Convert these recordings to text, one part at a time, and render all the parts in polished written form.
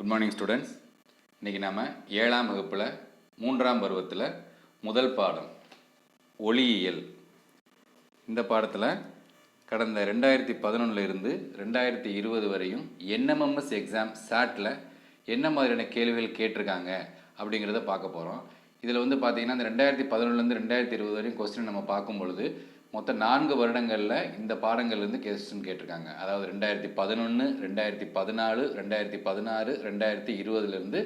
Good morning students. இன்றைக்கி நாம் 7ஆம் வகுப்பில் 3ஆம் பருவத்தில் முதல் பாடம் ஒளியியல். இந்த பாடத்தில் கடந்த 2011 இருந்து 2020 வரையும் என்எம்எம்எஸ் எக்ஸாம் சாட்டில் என்ன மாதிரியான கேள்விகள் கேட்டிருக்காங்க அப்படிங்கிறத பார்க்க போகிறோம். இதில் வந்து பார்த்திங்கன்னா இந்த 2011 2020 வரையும் கொஸ்டின் நம்ம பார்க்கும் பொழுது மொத்தம் 4 வருடங்களில் இந்த பாடங்கள்லேருந்து கொஸ்டின் கேட்டிருக்காங்க. அதாவது 2011, 2014, 2016, 2020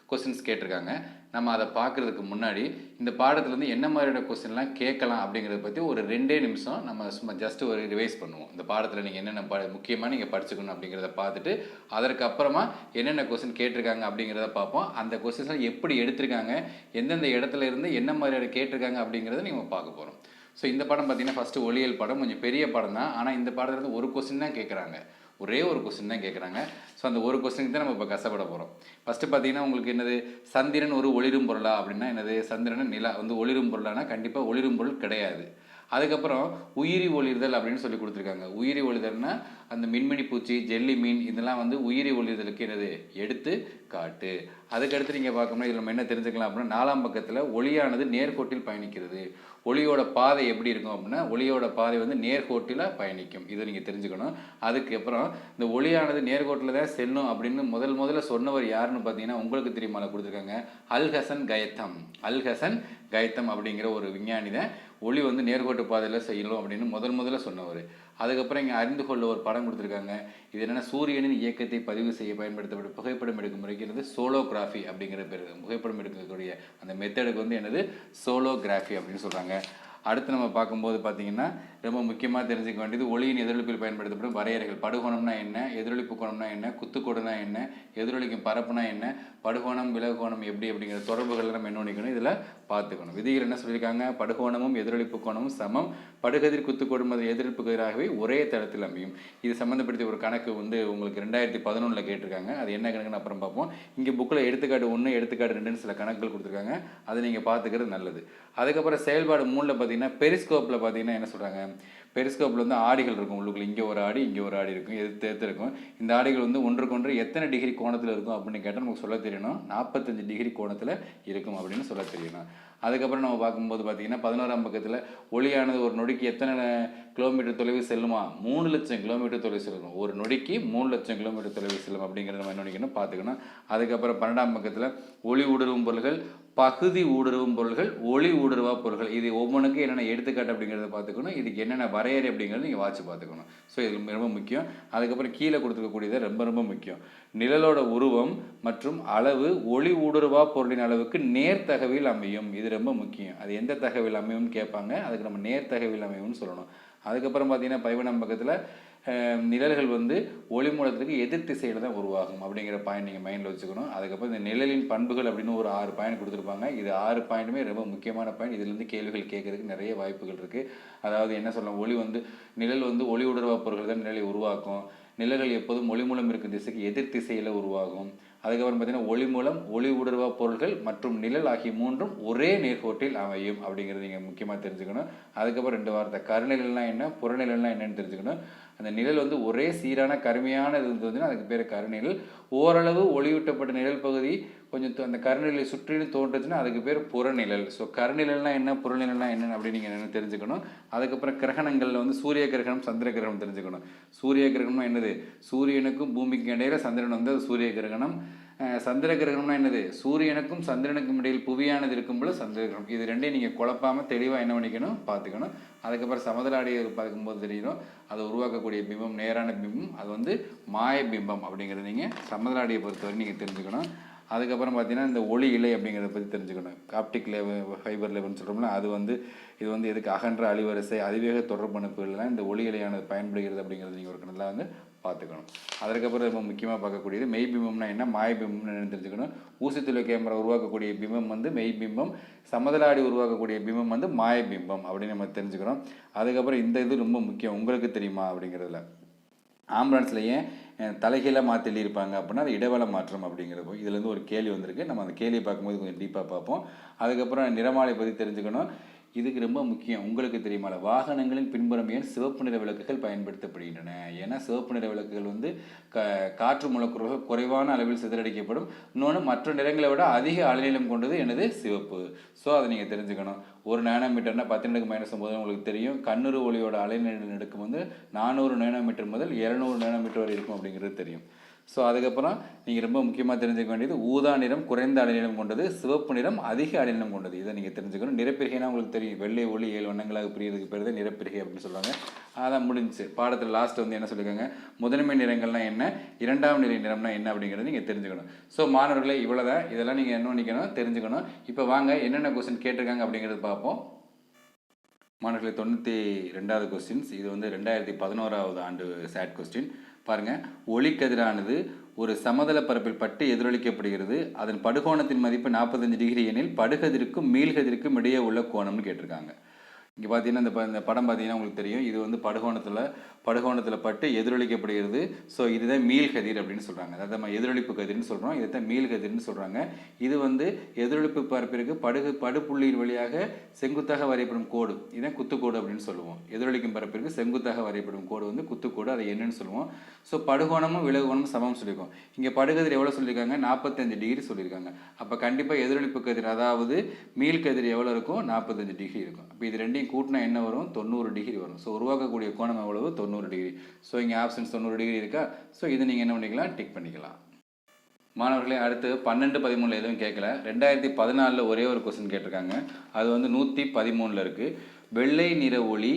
கொஸ்டின்ஸ் கேட்டிருக்காங்க. நம்ம அதை பார்க்குறதுக்கு முன்னாடி இந்த பாடத்துலேருந்து என்ன மாதிரியான கொஸ்டின்லாம் கேட்கலாம் அப்படிங்கிறத பற்றி ஒரு 2 நிமிஷம் நம்ம சும்மா ஜஸ்ட் ஒரு ரிவைஸ் பண்ணுவோம். இந்த பாடத்தில் நீங்கள் என்னென்ன முக்கியமாக நீங்கள் படிச்சுக்கணும் அப்படிங்கிறத பார்த்துட்டு அதற்கப்புறமா என்னென்ன கொஸ்டின் கேட்டிருக்காங்க அப்படிங்கிறத பார்ப்போம். அந்த கொஸ்டின்ஸ்லாம் எப்படி எடுத்திருக்காங்க, எந்தெந்த இடத்துல இருந்து என்ன மாதிரியான கேட்டிருக்காங்க அப்படிங்கிறத நீங்கள் பார்க்க போகிறோம். ஸோ இந்த படம் பார்த்திங்கன்னா ஃபஸ்ட்டு ஒளியியல் படம் கொஞ்சம் பெரிய படம் தான். ஆனால் இந்த பாடத்துலேருந்து ஒரு கொஸ்டின் தான் கேட்குறாங்க, ஒரே ஒரு கொஸ்டின் தான் கேட்குறாங்க. ஸோ அந்த ஒரு கொஸ்டினுக்கு தான் நம்ம இப்போ கஷ்டப்பட போகிறோம். ஃபஸ்ட்டு பார்த்தீங்கன்னா உங்களுக்கு என்னது, சந்திரன் ஒரு ஒளிரும் பொருளா அப்படின்னா என்னது, சந்திரன் நிலா வந்து ஒளிரும் பொருளானா கண்டிப்பாக ஒளிரும் பொருள் கிடையாது. அதுக்கப்புறம் உயிரி ஒளிர்தல் அப்படின்னு சொல்லி கொடுத்துருக்காங்க. உயிரி ஒளிர்தல்னா அந்த மின்மினி பூச்சி, ஜெல்லி மீன் இதெல்லாம் வந்து உயிரி ஒளிர்தலுக்கு என்னது எடுத்து காட்டு. அதுக்கடுத்து நீங்கள் பார்க்கணும்னா இதில் நம்ம என்ன தெரிஞ்சுக்கலாம் அப்படின்னா 4ஆம் பக்கத்தில் ஒளியானது நேர்கோட்டில் பயணிக்கிறது. ஒளியோட பாதை எப்படி இருக்கும் அப்படின்னா ஒளியோட பாதை வந்து நேர்கோட்டில் பயணிக்கும். இதை நீங்கள் தெரிஞ்சுக்கணும். அதுக்கப்புறம் இந்த ஒளியானது நேர்கோட்டில் தான் செல்லும் அப்படின்னு முதல்ல சொன்னவர் யாருன்னு பார்த்தீங்கன்னா உங்களுக்கு தெரியுமா கொடுத்துருக்காங்க, அல்ஹசன் கயத்தம். அல்ஹசன் கயத்தம் அப்படிங்கிற ஒரு விஞ்ஞானி தான் ஒளி வந்து நேர்கோட்டு பாதையில் செய்யணும் அப்படின்னு முதல்ல சொன்னவர். அதுக்கப்புறம் இங்கே அறிந்து கொள்ள ஒரு படம் கொடுத்துருக்காங்க. இது என்னென்னா சூரியனின் இயக்கத்தை பதிவு செய்ய பயன்படுத்தப்பட்ட புகைப்படம் எடுக்கும் முறைக்கு சோலோகிராஃபி அப்படிங்கிற பேர். புகைப்படம் எடுக்கக்கூடிய அந்த மெத்தடுக்கு வந்து என்னது சோலோகிராஃபி அப்படின்னு சொல்கிறாங்க. அடுத்து நம்ம பார்க்கும்போது பார்த்தீங்கன்னா ரொம்ப முக்கியமாக தெரிஞ்சுக்க வேண்டியது ஒளியின் எதிரொலிப்பில் பயன்படுத்தப்படும் வரையறைகள். படுகோணம்னா என்ன, எதிரொலிப்பு கோணம்னா என்ன, குத்துக்கோடுனா என்ன, எதிரொலிக்கும் பரப்புனா என்ன, படுகோணம் விலகோணம் எப்படி அப்படிங்கிற தொடர்புகளை நம்ம என்ன பண்ணிக்கணும், இதில் பார்த்துக்கணும். விதிகள் என்ன சொல்லியிருக்காங்க, படுகோணமும் எதிரொலிப்பு கோணமும் சமம், படுகதிர் குத்துக்கோடும் அது எதிர்ப்பு கதிராகவே ஒரே தளத்தில் அமையும். இது சம்மந்தப்படுத்தி ஒரு கணக்கு வந்து உங்களுக்கு 2011 கேட்டிருக்காங்க. அது என்ன கணக்குன்னு அப்புறம் பார்ப்போம். இங்கே புக்கில் எடுத்துக்காட்டு 1 எடுத்துக்காட்டு 2 சில கணக்குகள் கொடுத்துருக்காங்க. அதை நீங்கள் பார்த்துக்கிறது நல்லது. அதுக்கப்புறம் செயல்பாடு 3 பார்த்தீங்கன்னா பெரிஸ்கோப்பில் பார்த்தீங்கன்னா என்ன சொல்கிறாங்க, பெரிஸ்கோப்பில் வந்து ஆடிகள் இருக்கும். உள்ளுக்குள்ள இங்கே ஒரு ஆடி இங்கே ஒரு ஆடி இருக்கும், எதிர்த்து இருக்கும். இந்த ஆடிகள் வந்து ஒன்றுக்கொன்று எத்தனை டிகிரி கோணத்தில் இருக்கும் அப்படின்னு கேட்டால் நமக்கு சொல்ல தெரியணும். 45 டிகிரி கோணத்தில் இருக்கும் அப்படின்னு சொல்ல தெரியணும். அதுக்கப்புறம் நம்ம பார்க்கும்போது பார்த்தீங்கன்னா 11ஆம் பக்கத்தில் ஒளியானது ஒரு நொடிக்கு எத்தனை கிலோமீட்டர் தொலைவு செல்லுமா, 3 லட்சம் கிலோமீட்டர் தொலைவு செல்லும். ஒரு நொடிக்கு 3 லட்சம் கிலோமீட்டர் தொலைவு செல்லும் அப்படிங்கிறத நம்ம என்ன பண்ணிக்கணும், பார்த்துக்கணும். அதுக்கப்புறம் 12ஆம் பக்கத்தில் ஒளி ஊடுருவும் பொருள்கள், பகுதி ஊடுருவும் பொருள்கள், ஒளி ஊடுருவா பொருள்கள், இது ஒவ்வொன்றுக்கும் என்னென்ன எடுத்துக்காட்டு அப்படிங்கிறத பார்த்துக்கணும். இதுக்கு என்னென்ன வரையறை அப்படிங்கிறத நீங்கள் வாட்சி பார்த்துக்கணும். ஸோ இது ரொம்ப முக்கியம். அதுக்கப்புறம் கீழே கொடுத்துருக்கக்கூடியது ரொம்ப முக்கியம். நிழலோட உருவம் மற்றும் அளவு ஒளி ஊடுருவா பொருளின் அளவுக்கு நேர்த்தகவில் அமையும். இது ரொம்ப முக்கியம். அது எந்த தகவல் அமையும்னு கேட்பாங்க, அதுக்கு நம்ம நேர்த்தகவில் அமையும்னு சொல்லணும். அதுக்கப்புறம் பார்த்தீங்கன்னா 15ஆம் பக்கத்தில் நிழல்கள் வந்து ஒளி மூலத்துக்கு எதிர் திசையில் தான் உருவாகும் அப்படிங்கிற பாயிண்ட் நீங்கள் மைண்டில் வச்சுக்கணும். அதுக்கப்புறம் இந்த நிழலின் பண்புகள் அப்படின்னு ஒரு 6 பாயிண்ட் கொடுத்துருப்பாங்க. இது 6 பாயிண்ட்டுமே ரொம்ப முக்கியமான பாயிண்ட். இதுலேருந்து கேள்விகள் கேட்கறதுக்கு நிறைய வாய்ப்புகள் இருக்குது. அதாவது என்ன சொல்லலாம், ஒளி வந்து நிழல் வந்து ஒளி ஊடுருவா பொருள்கள் தான் நிழலை உருவாக்கும். நிழல்கள் எப்போதும் ஒளி மூலம் இருக்கும் திசைக்கு எதிர் திசையில் உருவாகும். அதுக்கப்புறம் பார்த்தீங்கன்னா ஒளி மூலம், ஒளி ஊடுருவா பொருள்கள் மற்றும் நிழல் ஆகிய 3ம் ஒரே நேர்கோட்டில் அமையும் அப்படிங்கிறது நீங்கள் முக்கியமாக தெரிஞ்சுக்கணும். அதுக்கப்புறம் 2 வார்த்தை, கருநிழல்னா என்ன, புறநிழல்னா என்னன்னு தெரிஞ்சுக்கணும். அந்த நிழல் வந்து ஒரே சீரான கருமையான இது இருந்ததுன்னா அதுக்கு பேர் கருநிழல். ஓரளவு ஒளியூட்டப்பட்ட நிழல் பகுதி கொஞ்சம் அந்த கருநிழலை சுற்றிலும் தோன்றுச்சுன்னா அதுக்கு பேர் புறநிழல். ஸோ கருநிழல்னா என்ன, புறநிழல்னா என்னென்னு அப்படின்னு நீங்கள் என்ன தெரிஞ்சுக்கணும். அதுக்கப்புறம் கிரகணங்களில் வந்து சூரிய கிரகணம், சந்திர கிரகணம் தெரிஞ்சுக்கணும். சூரிய கிரகணம்னா என்னது, சூரியனுக்கும் பூமிக்கும் இடையில சந்திரன் வந்து அது சூரிய கிரகணம். சந்திர கிரகணம்னா என்னது, சூரியனுக்கும் சந்திரனுக்கும் இடையில் புவியானது இருக்கும்போது சந்திர கிரகணம். இது ரெண்டையும் நீங்கள் குழப்பாமல் தெளிவாக என்ன பண்ணிக்கணும், பார்த்துக்கணும். அதுக்கப்புறம் சமதளாடியை பார்க்கும்போது தெரியும் அதை உருவாக்கக்கூடிய பிம்பம் நேரான பிம்பம், அது வந்து மாய பிம்பம் அப்படிங்கிறது நீங்கள் சமதளாடியை பொறுத்தவரை நீங்கள் தெரிஞ்சுக்கணும். அதுக்கப்புறம் பார்த்தீங்கன்னா இந்த ஒளி இலை அப்படிங்கிறத பற்றி தெரிஞ்சுக்கணும். ஆப்டிக் ஃபைபர் லெவல்னு சொல்கிறோம்னா அது வந்து இது வந்து எதுக்கு, அகன்ற அலைவரிசை அதிவேக தொடர்பு அனுப்புகள்லாம் இந்த ஒளி இலையானது பயன்படுகிறது அப்படிங்கிறது நீங்கள் ஒரு நல்லா வந்து பார்த்துக்கணும். அதுக்கப்புறம் ரொம்ப முக்கியமாக பார்க்கக்கூடியது மெய் பிம்பம்னா என்ன, மாய பிம்பம்னு என்னென்னு தெரிஞ்சுக்கணும். ஊசித்துளை கேமரா உருவாக்கக்கூடிய பிம்பம் வந்து மெய் பிம்பம், சமதளாடி உருவாக்கக்கூடிய பிம்பம் வந்து மாய பிம்பம் அப்படின்னு நம்ம தெரிஞ்சுக்கிறோம். அதுக்கப்புறம் இந்த இது ரொம்ப முக்கியம், உங்களுக்கு தெரியுமா அப்படிங்கிறதுல ஆம்புலன்ஸில் ஏன் தலைகீழாக மாற்றி எழுதியிருப்பாங்க அப்படின்னா அது இடவள மாற்றம் அப்படிங்கிறப்போ இதுலேருந்து ஒரு கேள்வி வந்திருக்கு. நம்ம அந்த கேள்வியை பார்க்கும்போது கொஞ்சம் டீப்பாக பார்ப்போம். அதுக்கப்புறம் நிறமாலை பற்றி தெரிஞ்சுக்கணும். இதுக்கு ரொம்ப முக்கியம். உங்களுக்கு தெரியுமா, வாகனங்களின் பின்புறம் ஏன் சிவப்பு நிற விளக்குகள் பயன்படுத்தப்படுகின்றன? ஏன்னா சிவப்பு நிற விளக்குகள் வந்து காற்று மூலக்கூறுகள் குறைவான அளவில் சிதறடிக்கப்படும். இன்னொன்று, மற்ற நிறங்களை விட அதிக அலைநீளம் கொண்டது எனது சிவப்பு. ஸோ அதை நீங்கள் தெரிஞ்சுக்கணும். 1 நேனோமீட்டர்னா 10⁻⁻9 உங்களுக்கு தெரியும். கண்ணுறு ஒளியோட அலைநீள நெடுக்கம் வந்து 400 நேனோமீட்டர் முதல் 200 நேனோமீட்டர் வரை இருக்கும் அப்படிங்கிறது தெரியும். ஸோ அதுக்கப்புறம் நீங்கள் ரொம்ப முக்கியமாக தெரிஞ்சுக்க வேண்டியது, ஊதா நிறம் குறைந்த அலைநீளம் கொண்டது, சிவப்பு நிறம் அதிக அலைநீளம் கொண்டது. இதை நீங்கள் தெரிஞ்சுக்கணும். நிறப்பிரிகைனா உங்களுக்கு தெரியும், வெள்ளை ஒளி 7 வண்ணங்களாக பிரியறதுக்கு பேர் தான் நிறப்பிரிகை அப்படின்னு சொல்லுவாங்க. அதான் முடிஞ்சு. பாடத்தில் லாஸ்ட் வந்து என்ன சொல்லியிருக்காங்க, முதன்மை நிறங்கள்னா என்ன, இரண்டாம் நிலை நிறம்னா என்ன அப்படிங்கிறது நீங்கள் தெரிஞ்சுக்கணும். ஸோ மாணவர்களே, இவ்வளோதான். இதெல்லாம் நீங்கள் என்ன பண்ணிக்கணும், தெரிஞ்சுக்கணும். இப்போ வாங்க என்னென்ன கொஸ்டின் கேட்டிருக்காங்க அப்படிங்கிறது பார்ப்போம். மாணவர்களே, 92வது கொஸ்டின்ஸ். இது வந்து 2011வது ஆண்டு சேட் கொஸ்டின். பாருங்கள், ஒளிக்கதிரானது ஒரு சமதள பரப்பில் பட்டு எதிரொலிக்கப்படுகிறது. அதன் படுகோணத்தின் மதிப்பு 45 டிகிரி எனில் படுகதிருக்கும் மீள்கதிருக்கும் இடையே உள்ள கோணம்னு கேட்டிருக்காங்க. இங்கே பார்த்தீங்கன்னா இந்த படம் பார்த்தீங்கன்னா உங்களுக்கு தெரியும். இது வந்து படுகோணத்தில் பட்டு எதிரொலிக்கப்படுகிறது. ஸோ இதுதான் மீள்கதிர் அப்படின்னு சொல்கிறாங்க. அதாவது நம்ம எதிரொலிப்பு கதிர்னு சொல்கிறோம், இதைத்தான் மீள்கதிர்னு சொல்கிறாங்க. இது வந்து எதிரொலிப்பு பரப்பிற்கு படுப்புள்ளியின் வழியாக செங்குத்தாக வரையப்படும் கோடு, இதான் குத்துக்கோடு அப்படின்னு சொல்லுவோம். எதிரொலிக்கும் பரப்பிற்கு செங்குத்தாக வரையப்படும் கோடு வந்து குத்துக்கோடு, அதை என்னன்னு சொல்லுவோம். ஸோ படுகோணமும் விலகுகோணமும் சமம் சொல்லியிருக்கோம். இங்கே படுகதிர் எவ்வளோ சொல்லியிருக்காங்க, 45 டிகிரி சொல்லியிருக்காங்க. அப்போ கண்டிப்பாக எதிரொலிப்பு கதிர், அதாவது மீள்கதிர் எவ்வளோ இருக்கும், 45 டிகிரி இருக்கும். அப்போ இது ரெண்டையும் கூட்டினா என்ன வரும், 90 டிகிரி வரும். ஸோ உருவாக்கக்கூடிய கோணம் எவ்வளவு, 90 டிகிரி. ஸோ இங்கே ஆப்ஷன்ஸ் 90 டிகிரி இருக்கா. ஸோ இது நீங்கள் என்ன பண்ணிக்கலாம், டிக் பண்ணிக்கலாம். மாணவர்களே, அடுத்து 12, 13 எதுவும் கேட்கல. 2014 ஒரே ஒரு கொஸ்டின் கேட்டிருக்காங்க. அது வந்து 113 இருக்குது. வெள்ளை நிற ஒளி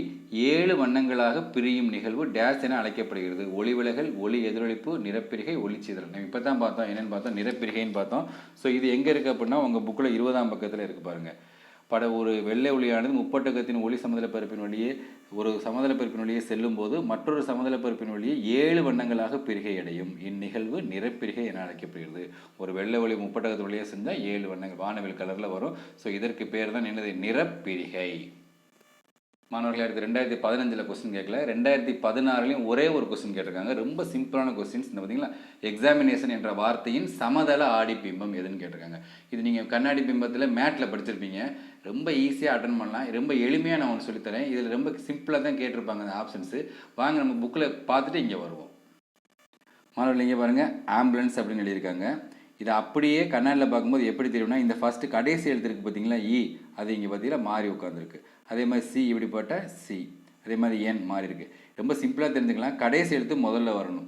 7 வண்ணங்களாக பிரியும் நிகழ்வு டேஷ் என அழைக்கப்படுகிறது. ஒளி விலகல், ஒளி எதிரொலிப்பு, நிறப்பிரிகை, ஒளிச்சிதறல். நம்ம இப்போ தான் பார்த்தோம், என்னென்னு பார்த்தோம், நிறப்பிரிகைன்னு பார்த்தோம். ஸோ இது எங்கே இருக்குது அப்படின்னா உங்கள் புக்கில் 20ஆம் பக்கத்தில் இருக்குது பாருங்கள். ஒரு வெள்ளை ஒளியானது முப்பட்டகத்தின் ஒளி சமதள பரப்பின் வழியே ஒரு சமதள பரப்பின் வழியே செல்லும் போது மற்றொரு சமதள பரப்பின் வழியே 7 வண்ணங்களாக பிரிகை அடையும். இந்நிகழ்வு நிறப்பிரிகை என அழைக்கப்படுகிறது. ஒரு வெள்ளை ஒளி முப்பட்டகத்தின் வழியே செஞ்சால் 7 வண்ணங்கள் வானவில் கலரில் வரும். ஸோ இதற்கு பேர் தான் என்னது, நிறப்பிரிகை. மாணவர்களே, அடுத்து 2015 கொஸ்டின் கேட்கல. 2016 ஒரே ஒரு கொஸ்டின் கேட்டிருக்காங்க. ரொம்ப சிம்பிளான கொஸ்டின்ஸ். இந்த பார்த்தீங்களா, எக்ஸாமினேஷன் என்ற வார்த்தையின் சமதள ஆடிப்பிம்பம் எதுன்னு கேட்டிருக்காங்க. இது நீங்கள் கண்ணாடி பிம்பத்தில் மேட்டில் படிச்சிருப்பீங்க. ரொம்ப ஈஸியாக அட்டன் பண்ணலாம். ரொம்ப எளிமையாக நான் ஒன்று சொல்லித்தரேன். இதில் ரொம்ப சிம்பிளாக தான் கேட்டிருப்பாங்க அந்த ஆப்ஷன்ஸு. வாங்க நம்ம புக்கில் பார்த்துட்டு இங்கே வருவோம். மாணவர்கள், இங்கே பாருங்கள், ஆம்புலன்ஸ் அப்படின்னு எழுதியிருக்காங்க. இதை அப்படியே கண்ணாடியில் பார்க்கும்போது எப்படி தெரியும்னா, இந்த ஃபஸ்ட்டு கடைசி எழுத்து இருக்குது பார்த்தீங்களா, இ, அது இங்கே பார்த்தீங்கன்னா மாறி உட்காந்துருக்கு. அதே மாதிரி சி இப்படி போட்டால் சி, அதே மாதிரி என் மாறி இருக்குது. ரொம்ப சிம்பிளாக தெரிஞ்சுக்கலாம். கடைசி எழுத்து முதல்ல வரணும்.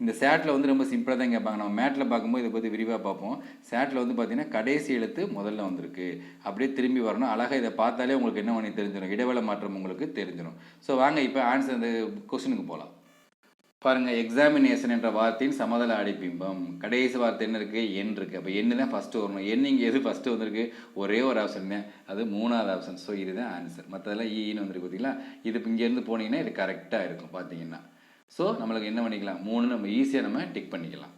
இந்த சேட்டில் வந்து ரொம்ப சிம்பிளாக தான் கேட்பாங்க. நம்ம மேட்டில் பார்க்கும்போது இதை பற்றி விரிவாக பார்ப்போம். சேட்டில் வந்து பார்த்திங்கன்னா கடைசி எழுத்து முதல்ல வந்திருக்கு, அப்படியே திரும்பி வரணும். அழகாக இதை பார்த்தாலே உங்களுக்கு என்ன பண்ணி தெரிஞ்சிடும், இடைவெளி மாற்றம் உங்களுக்கு தெரிஞ்சிடும். ஸோ வாங்க இப்போ ஆன்சர் அந்த கொஸ்டினுக்கு போகலாம். பாருங்கள், எக்ஸாமினேஷன் என்ற வார்த்தையின் சமதள ஆடிப்பிம்பம். கடைசி வார்த்தை என்ன இருக்குது, எண் இருக்குது. அப்போ எண்ணு தான் ஃபஸ்ட்டு வரணும். எண் இங்கே எது ஃபஸ்ட்டு வந்திருக்கு, ஒரே ஒரு ஆப்ஷன் தான், அது 3வது ஆப்ஷன். ஸோ இதுதான் ஆன்சர். மற்றதெல்லாம் ஈன்னு வந்துருக்கு பார்த்தீங்களா. இது இங்கேருந்து போனீங்கன்னா இது கரெக்டாக இருக்கும் பார்த்தீங்கன்னா. ஸோ நம்மளுக்கு என்ன பண்ணிக்கலாம், 3 நம்ம ஈஸியாக நம்ம டிக் பண்ணிக்கலாம்.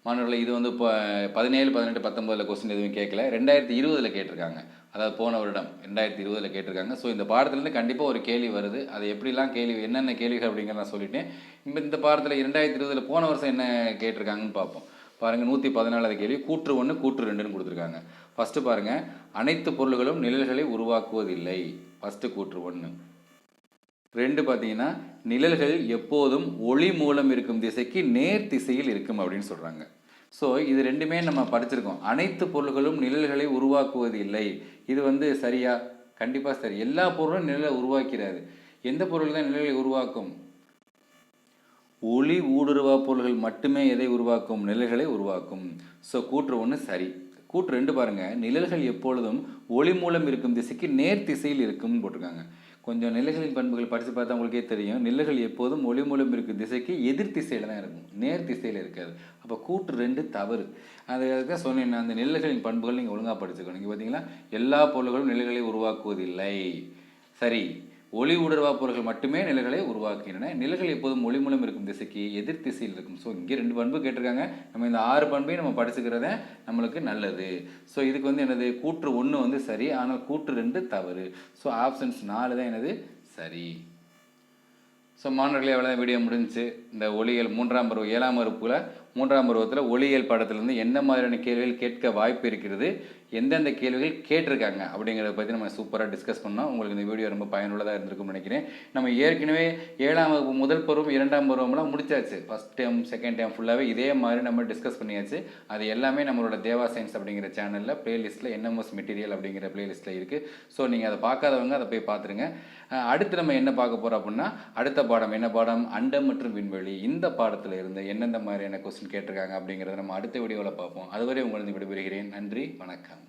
மாணவர்களை, இது வந்து இப்போ 17, 18, 19 கொஸ்டின் எதுவும் கேட்கல. 2020 கேட்டிருக்காங்க. அதாவது போன வருடம் 2020 கேட்டிருக்காங்க. ஸோ இந்த பாடத்துலேருந்து கண்டிப்பாக ஒரு கேள்வி வருது. அது எப்படிலாம் கேள்வி, என்னென்ன கேள்விகள் அப்படிங்கிறத நான் சொல்லிட்டேன். இந்த பாடத்தில் 2020 போன வருஷம் என்ன கேட்டிருக்காங்கன்னு பார்ப்போம். பாருங்கள், 114வது கேள்வி, கூற்று 1 கூற்று 2ன்னு கொடுத்துருக்காங்க. ஃபஸ்ட்டு பாருங்கள், அனைத்து பொருள்களும் நிழல்களை உருவாக்குவதில்லை. ஃபஸ்ட்டு கூற்று 1. 2 பார்த்தீங்கன்னா, நிழல்கள் எப்போதும் ஒளி மூலம் இருக்கும் திசைக்கு நேர் திசையில் இருக்கும் அப்படின்னு சொல்கிறாங்க. ஸோ இது ரெண்டுமே நம்ம படிச்சிருக்கோம். அனைத்து பொருள்களும் நிழல்களை உருவாக்குவது இல்லை. இது வந்து சரியா? கண்டிப்பாக சரி. எல்லா பொருளும் நிழலை உருவாக்கிறாது. எந்த பொருள் தான் நிழலை உருவாக்கும்? ஒளி ஊடுருவா பொருள்கள் மட்டுமே எதை உருவாக்கும், நிழல்களை உருவாக்கும். ஸோ கூற்று 1 சரி. கூற்று 2 பாருங்கள், நிழல்கள் எப்பொழுதும் ஒளி மூலம் இருக்கும் திசைக்கு நேர் திசையில் இருக்கும்னு போட்டிருக்காங்க. கொஞ்சம் நிழல்களின் பண்புகள் படித்து பார்த்தா உங்களுக்கே தெரியும். நிழல்கள் எப்போதும் ஒளி மூலம் இருக்கும் திசைக்கு எதிர் திசையில் தான் இருக்கும், நேர் திசையில் இருக்காது. அப்போ கூற்று 2 தவறு. அதுதான் சொன்னேன், அந்த நிழல்களின் பண்புகள் நீங்கள் ஒழுங்காக படிச்சுக்கணும். இங்கே பார்த்தீங்கன்னா, எல்லா பொருள்களும் நிழல்களை உருவாக்குவதில்லை. சரி. ஒளி ஊடுருவா பொருள்கள் மட்டுமே நிழல்களை உருவாக்குகின்றன. நிழல்கள் எப்போதும் ஒளி மூலம் இருக்கும் திசைக்கு எதிர் திசையில் இருக்கும். ஸோ இங்கே 2 பண்பு கேட்டிருக்காங்க. நம்ம இந்த 6 பண்பையும் நம்ம படிச்சுக்கிறத நம்மளுக்கு நல்லது. ஸோ இதுக்கு வந்து என்னது, கூற்று 1 வந்து சரி, ஆனால் கூற்று 2 தவறு. ஸோ ஆப்ஷன்ஸ் 4 தான் என்னது சரி. ஸோ மாணவர்களே, எவ்வளோ வீடியோ முடிஞ்சிச்சு. இந்த ஒளியியல் 3ஆம் பருவம் 7ஆம் வகுப்பில் மூன்றாம் பருவத்தில் ஒளியியல் பாடத்திலிருந்து என்ன மாதிரியான கேள்விகள் கேட்க வாய்ப்பு இருக்கிறது, எந்தெந்த கேள்விகள் கேட்டிருக்காங்க அப்படிங்கிறத பற்றி நம்ம சூப்பராக டிஸ்கஸ் பண்ணோம். உங்களுக்கு இந்த வீடியோ ரொம்ப பயனுள்ளதாக இருந்திருக்கும்னு நினைக்கிறேன். நம்ம ஏற்கனவே 7ஆம் வகுப்பு முதல் பருவம் 2ஆம் பருவம்லாம் முடிச்சாச்சு. ஃபஸ்ட் டைம் செகண்ட் டைம் ஃபுல்லாகவே இதே மாதிரி நம்ம டிஸ்கஸ் பண்ணியாச்சு. அது எல்லாமே நம்மளோட தேவா சயின்ஸ் அப்படிங்கிற சேனலில் பிளேலிஸ்ட்டில் என்எம்எஸ் மெட்டீரியல் அப்படிங்கிற பிளேலிஸ்ட்டில் இருக்குது. ஸோ நீங்கள் அதை பார்க்காதவங்க அதை போய் பார்த்துருங்க. அடுத்து நம்ம என்ன பார்க்க போகிறோம் அப்படின்னா, அடுத்த பாடம் என்ன பாடம், அண்டம் மற்றும் விண்வெளி. இந்த பாடத்தில் இருந்து எந்தெந்த மாதிரியான கொஸ்டின் கேட்டிருக்காங்க அப்படிங்கிறத நம்ம அடுத்த வீடியோவில் பார்ப்போம். அதுவரை உங்களது விடைபெறுகிறேன். நன்றி, வணக்கம்.